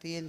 3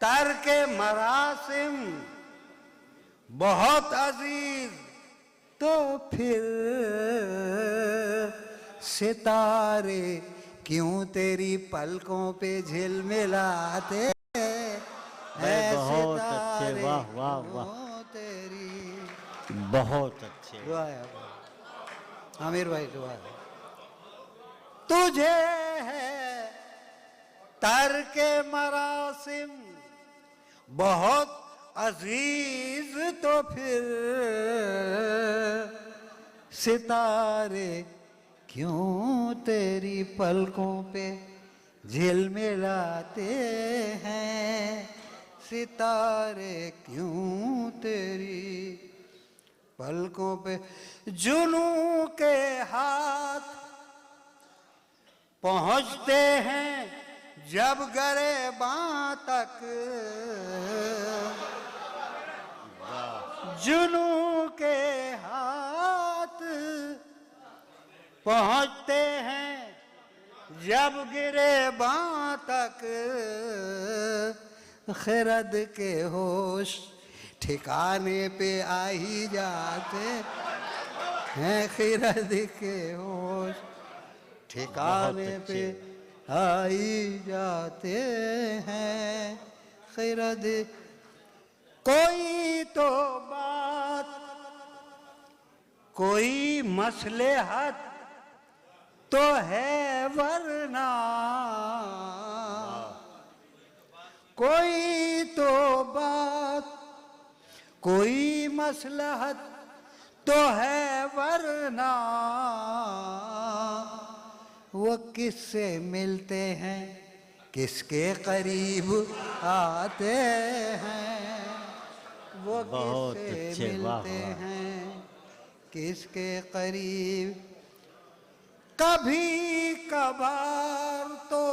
तर्क मरासिम बहुत अजीज तो फिर सितारे क्यों तेरी पलकों पे झिलमिलाते भाई बहुत अच्छे, सितारे वाह वाह वाह, क्यों तेरी बहुत अच्छे। दुआ है आमिर भाई, दुआ है। तुझे है तर्क मरासिम बहुत अजीज तो फिर सितारे क्यों तेरी पलकों पे झिलमिलाते हैं, सितारे क्यों तेरी पलकों पे। जुनू के हाथ पहुंचते हैं जब गरेबां तक, जुनू के हाथ पहुंचते हैं जब गिरेबां तक, खिरद के होश ठिकाने पे आ ही जाते हैं, खिरद के होश ठिकाने पे आ ही जाते हैं, खिरद। कोई तो बात कोई मसलहत तो है वरना, कोई तो बात कोई मसलहत तो है वरना, वो किससे मिलते हैं किसके करीब आते हैं, वो बहुत किससे अच्छे, वाह, मिलते वाह। हैं किसके करीब। कभी कभार तो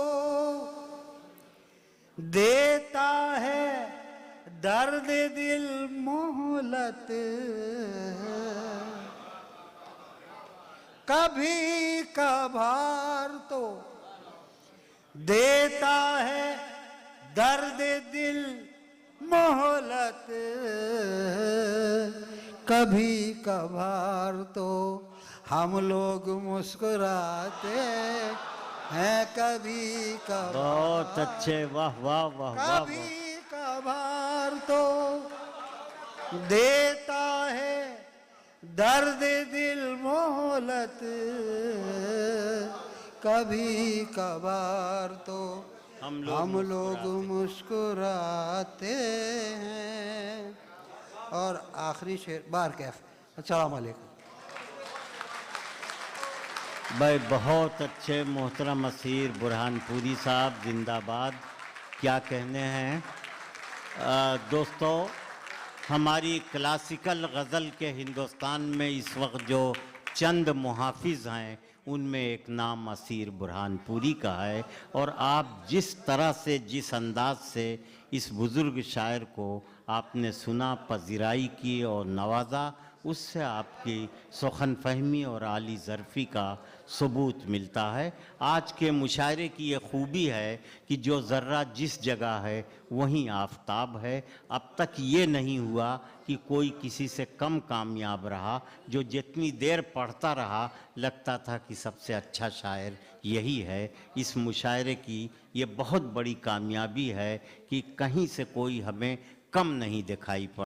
देता है दर्द दिल मोहलत, कभी कभार तो देता है दर्द दिल मोहलत, कभी कभार तो हम लोग मुस्कुराते हैं, कभी कभार बहुत अच्छे, वाह वाह वाह वाह, कभी कभार तो देता है दर्द दिल मोहलत, कभी कभार तो हम हम लोग लोग मुस्कुराते हैं। और आखिरी शेर बार कैफ। अस्सलाम वालेकुम। भाई बहुत अच्छे मोहतरम असीर बुरहानपुरी साहब, जिंदाबाद। क्या कहने हैं दोस्तों, हमारी क्लासिकल गज़ल के हिंदुस्तान में इस वक्त जो चंद मुहाफिज हैं उनमें एक नाम असीर बुरहानपुरी का है, और आप जिस तरह से जिस अंदाज से इस बुज़ुर्ग शायर को आपने सुना, पजीराई की और नवाजा, उससे आपकी सुखन फहमी और आली ज़रफ़ी का सबूत मिलता है। आज के मुशायरे की ये खूबी है कि जो ज़र्रा जिस जगह है वहीं आफताब है। अब तक ये नहीं हुआ कि कोई किसी से कम कामयाब रहा। जो जितनी देर पढ़ता रहा लगता था कि सबसे अच्छा शायर यही है। इस मुशायरे की ये बहुत बड़ी कामयाबी है कि कहीं से कोई हमें कम नहीं दिखाई पड़ा।